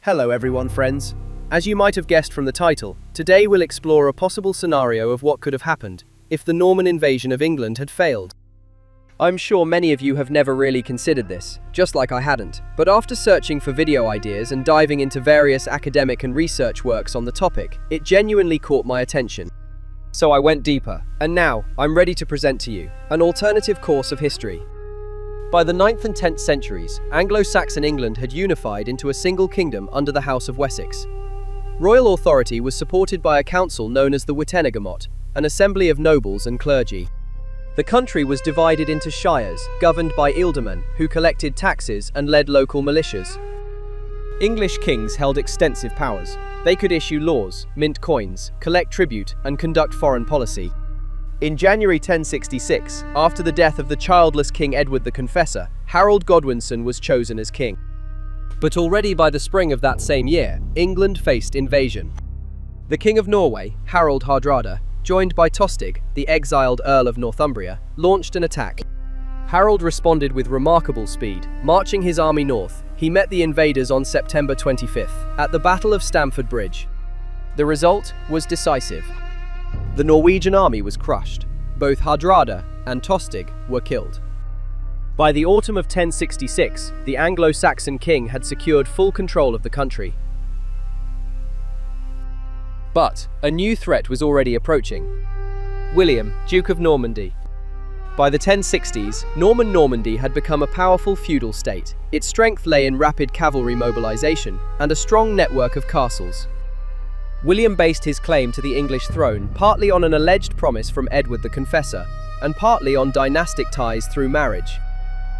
Hello everyone, friends. As you might have guessed from the title, today we'll explore a possible scenario of what could have happened if the Norman invasion of England had failed. I'm sure many of you have never really considered this, just like I hadn't, but after searching for video ideas and diving into various academic and research works on the topic, it genuinely caught my attention. So I went deeper, and now I'm ready to present to you an alternative course of history. By the 9th and 10th centuries, Anglo-Saxon England had unified into a single kingdom under the House of Wessex. Royal authority was supported by a council known as the Witenagemot, an assembly of nobles and clergy. The country was divided into shires, governed by ealdormen, who collected taxes and led local militias. English kings held extensive powers. They could issue laws, mint coins, collect tribute, and conduct foreign policy. In January 1066, after the death of the childless King Edward the Confessor, Harold Godwinson was chosen as king. But already by the spring of that same year, England faced invasion. The King of Norway, Harold Hardrada, joined by Tostig, the exiled Earl of Northumbria, launched an attack. Harold responded with remarkable speed. Marching his army north, he met the invaders on September 25th, at the Battle of Stamford Bridge. The result was decisive. The Norwegian army was crushed. Both Hardrada and Tostig were killed. By the autumn of 1066, the Anglo-Saxon king had secured full control of the country. But a new threat was already approaching. William, Duke of Normandy. By the 1060s, Norman Normandy had become a powerful feudal state. Its strength lay in rapid cavalry mobilization and a strong network of castles. William based his claim to the English throne partly on an alleged promise from Edward the Confessor, and partly on dynastic ties through marriage.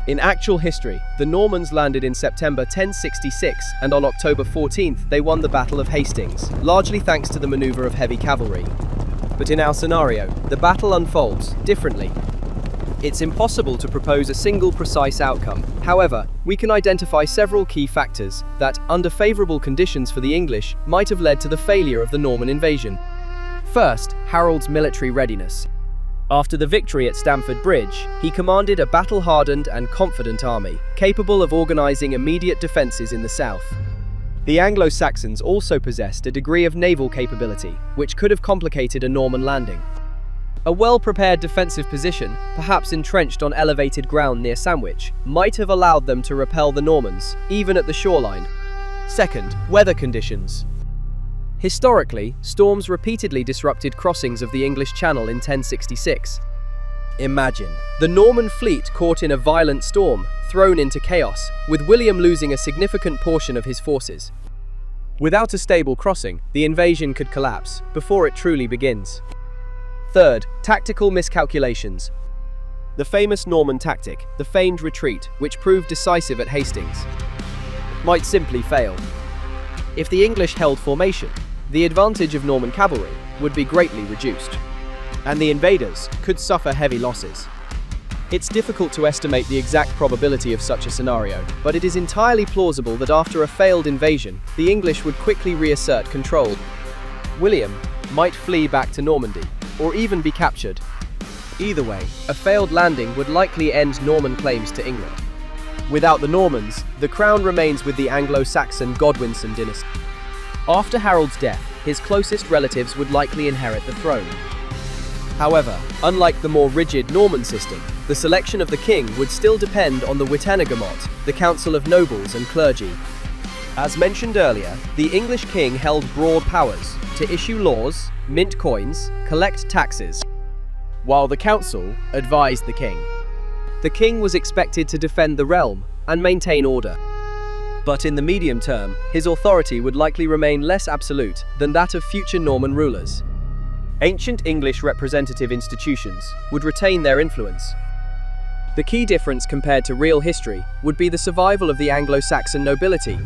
In actual history, the Normans landed in September 1066, and on October 14th they won the Battle of Hastings, largely thanks to the maneuver of heavy cavalry. But in our scenario, the battle unfolds differently. It's impossible to propose a single precise outcome. However, we can identify several key factors that, under favorable conditions for the English, might have led to the failure of the Norman invasion. First, Harold's military readiness. After the victory at Stamford Bridge, he commanded a battle-hardened and confident army, capable of organizing immediate defenses in the south. The Anglo-Saxons also possessed a degree of naval capability, which could have complicated a Norman landing. A well-prepared defensive position, perhaps entrenched on elevated ground near Sandwich, might have allowed them to repel the Normans, even at the shoreline. Second, weather conditions. Historically, storms repeatedly disrupted crossings of the English Channel in 1066. Imagine the Norman fleet caught in a violent storm, thrown into chaos, with William losing a significant portion of his forces. Without a stable crossing, the invasion could collapse before it truly begins. Third, tactical miscalculations. The famous Norman tactic, the feigned retreat, which proved decisive at Hastings, might simply fail. If the English held formation, the advantage of Norman cavalry would be greatly reduced, and the invaders could suffer heavy losses. It's difficult to estimate the exact probability of such a scenario, but it is entirely plausible that after a failed invasion, the English would quickly reassert control. William might flee back to Normandy, or even be captured. Either way, a failed landing would likely end Norman claims to England. Without the Normans, the crown remains with the Anglo-Saxon Godwinson dynasty. After Harold's death, his closest relatives would likely inherit the throne. However, unlike the more rigid Norman system, the selection of the king would still depend on the Witenagemot, the council of nobles and clergy. As mentioned earlier, the English king held broad powers to issue laws, mint coins, collect taxes, while the council advised the king. The king was expected to defend the realm and maintain order. But in the medium term, his authority would likely remain less absolute than that of future Norman rulers. Ancient English representative institutions would retain their influence. The key difference compared to real history would be the survival of the Anglo-Saxon nobility.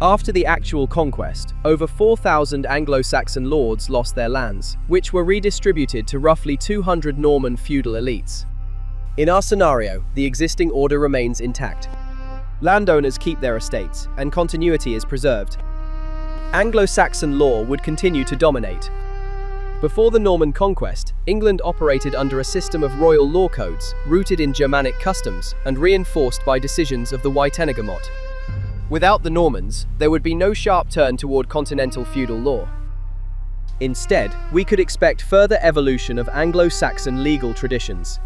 After the actual conquest, over 4,000 Anglo-Saxon lords lost their lands, which were redistributed to roughly 200 Norman feudal elites. In our scenario, the existing order remains intact. Landowners keep their estates, and continuity is preserved. Anglo-Saxon law would continue to dominate. Before the Norman conquest, England operated under a system of royal law codes, rooted in Germanic customs and reinforced by decisions of the Witenagemot. Without the Normans, there would be no sharp turn toward continental feudal law. Instead, we could expect further evolution of Anglo-Saxon legal traditions.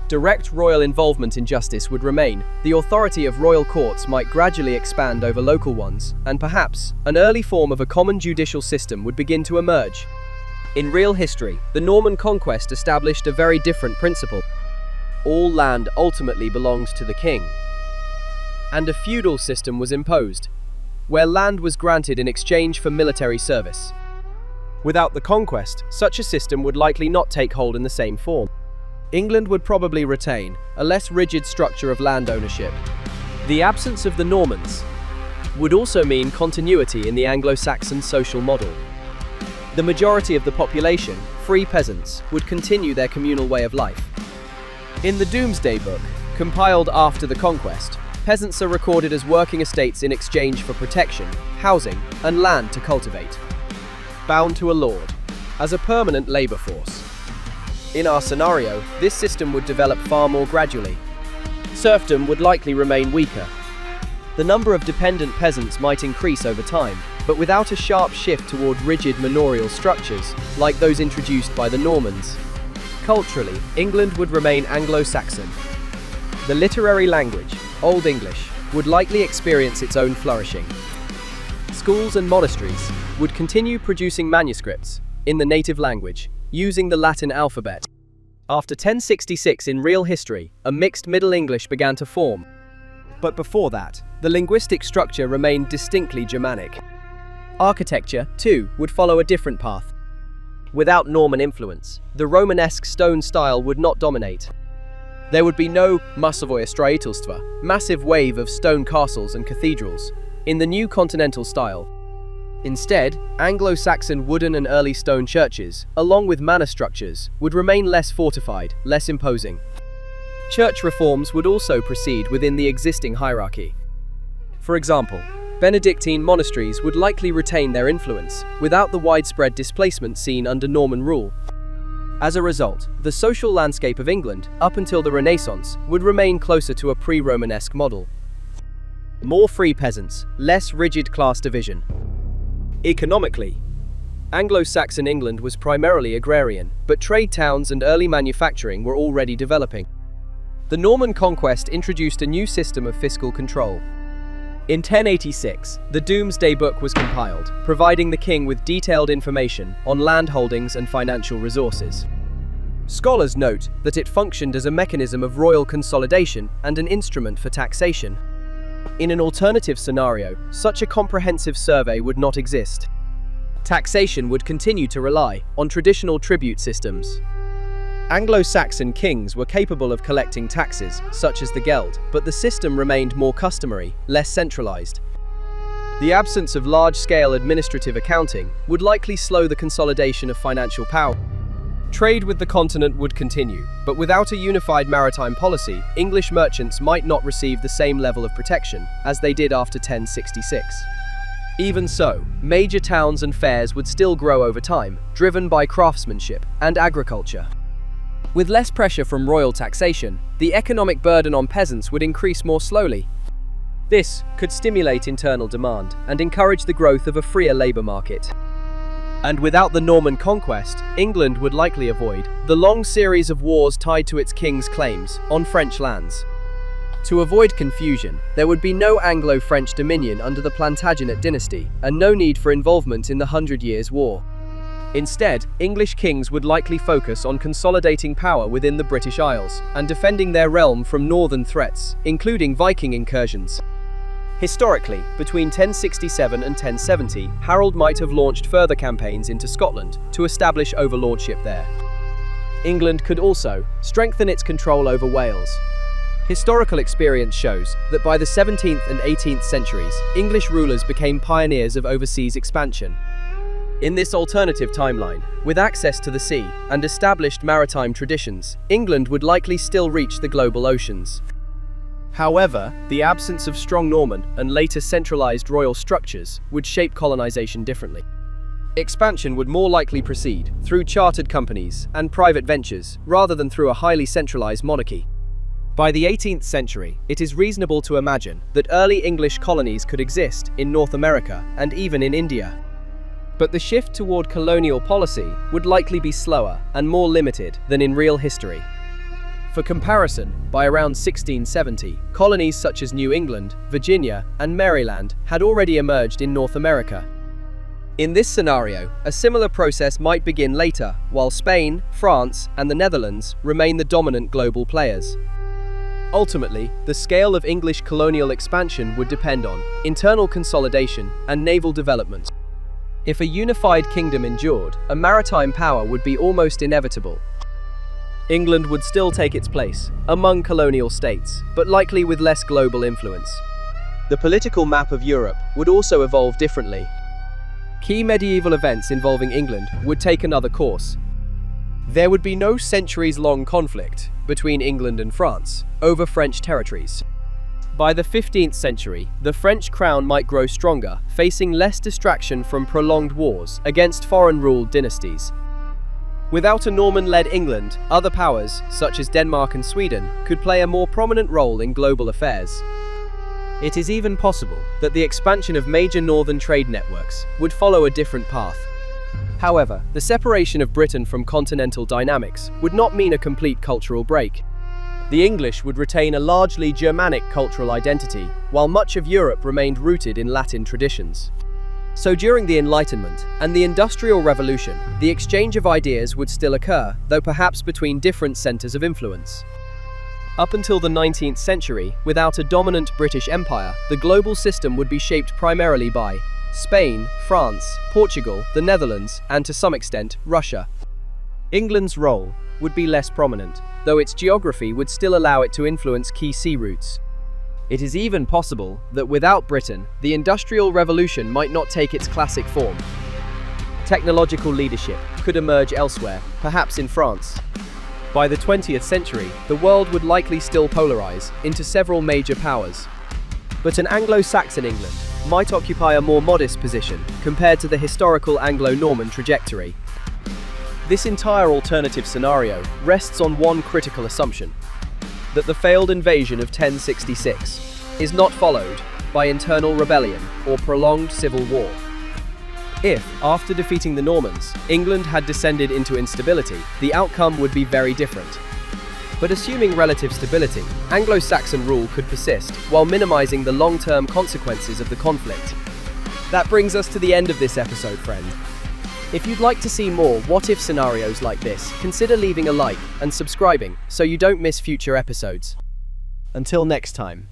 Direct royal involvement in justice would remain, the authority of royal courts might gradually expand over local ones, and perhaps, an early form of a common judicial system would begin to emerge. In real history, the Norman conquest established a very different principle. All land ultimately belonged to the king. And a feudal system was imposed, where land was granted in exchange for military service. Without the conquest, such a system would likely not take hold in the same form. England would probably retain a less rigid structure of land ownership. The absence of the Normans would also mean continuity in the Anglo-Saxon social model. The majority of the population, free peasants, would continue their communal way of life. In the Domesday Book, compiled after the conquest, peasants are recorded as working estates in exchange for protection, housing, and land to cultivate, bound to a lord, as a permanent labor force. In our scenario, this system would develop far more gradually. Serfdom would likely remain weaker. The number of dependent peasants might increase over time, but without a sharp shift toward rigid manorial structures, like those introduced by the Normans. Culturally, England would remain Anglo-Saxon. The literary language, Old English, would likely experience its own flourishing. Schools and monasteries would continue producing manuscripts in the native language, using the Latin alphabet. After 1066 in real history, a mixed Middle English began to form. But before that, the linguistic structure remained distinctly Germanic. Architecture, too, would follow a different path. Without Norman influence, the Romanesque stone style would not dominate. There would be no massovое строительство, massive wave of stone castles and cathedrals, in the new continental style. Instead, Anglo-Saxon wooden and early stone churches, along with manor structures, would remain less fortified, less imposing. Church reforms would also proceed within the existing hierarchy. For example, Benedictine monasteries would likely retain their influence, without the widespread displacement seen under Norman rule. As a result, the social landscape of England, up until the Renaissance, would remain closer to a pre-Romanesque model. More free peasants, less rigid class division. Economically, Anglo-Saxon England was primarily agrarian, but trade towns and early manufacturing were already developing. The Norman conquest introduced a new system of fiscal control. In 1086, the Domesday Book was compiled, providing the king with detailed information on land holdings and financial resources. Scholars note that it functioned as a mechanism of royal consolidation and an instrument for taxation. In an alternative scenario, such a comprehensive survey would not exist. Taxation would continue to rely on traditional tribute systems. Anglo-Saxon kings were capable of collecting taxes, such as the Geld, but the system remained more customary, less centralized. The absence of large-scale administrative accounting would likely slow the consolidation of financial power. Trade with the continent would continue, but without a unified maritime policy, English merchants might not receive the same level of protection as they did after 1066. Even so, major towns and fairs would still grow over time, driven by craftsmanship and agriculture. With less pressure from royal taxation, the economic burden on peasants would increase more slowly. This could stimulate internal demand and encourage the growth of a freer labor market. And without the Norman conquest, England would likely avoid the long series of wars tied to its king's claims on French lands. To avoid confusion, there would be no Anglo-French dominion under the Plantagenet dynasty, and no need for involvement in the 100 Years' War. Instead, English kings would likely focus on consolidating power within the British Isles and defending their realm from northern threats, including Viking incursions. Historically, between 1067 and 1070, Harold might have launched further campaigns into Scotland to establish overlordship there. England could also strengthen its control over Wales. Historical experience shows that by the 17th and 18th centuries, English rulers became pioneers of overseas expansion. In this alternative timeline, with access to the sea and established maritime traditions, England would likely still reach the global oceans. However, the absence of strong Norman and later centralized royal structures would shape colonization differently. Expansion would more likely proceed through chartered companies and private ventures rather than through a highly centralized monarchy. By the 18th century, it is reasonable to imagine that early English colonies could exist in North America and even in India. But the shift toward colonial policy would likely be slower and more limited than in real history. For comparison, by around 1670, colonies such as New England, Virginia, and Maryland had already emerged in North America. In this scenario, a similar process might begin later, while Spain, France, and the Netherlands remain the dominant global players. Ultimately, the scale of English colonial expansion would depend on internal consolidation and naval development. If a unified kingdom endured, a maritime power would be almost inevitable. England would still take its place among colonial states, but likely with less global influence. The political map of Europe would also evolve differently. Key medieval events involving England would take another course. There would be no centuries-long conflict between England and France over French territories. By the 15th century, the French crown might grow stronger, facing less distraction from prolonged wars against foreign-ruled dynasties. Without a Norman-led England, other powers, such as Denmark and Sweden, could play a more prominent role in global affairs. It is even possible that the expansion of major northern trade networks would follow a different path. However, the separation of Britain from continental dynamics would not mean a complete cultural break. The English would retain a largely Germanic cultural identity, while much of Europe remained rooted in Latin traditions. So during the Enlightenment and the Industrial Revolution, the exchange of ideas would still occur, though perhaps between different centres of influence. Up until the 19th century, without a dominant British Empire, the global system would be shaped primarily by Spain, France, Portugal, the Netherlands, and to some extent, Russia. England's role would be less prominent, though its geography would still allow it to influence key sea routes. It is even possible that without Britain, the Industrial Revolution might not take its classic form. Technological leadership could emerge elsewhere, perhaps in France. By the 20th century, the world would likely still polarize into several major powers. But an Anglo-Saxon England might occupy a more modest position compared to the historical Anglo-Norman trajectory. This entire alternative scenario rests on one critical assumption: that the failed invasion of 1066 is not followed by internal rebellion or prolonged civil war. If, after defeating the Normans, England had descended into instability, the outcome would be very different. But assuming relative stability, Anglo-Saxon rule could persist while minimizing the long-term consequences of the conflict. That brings us to the end of this episode, friend. If you'd like to see more what-if scenarios like this, consider leaving a like and subscribing so you don't miss future episodes. Until next time,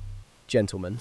gentlemen.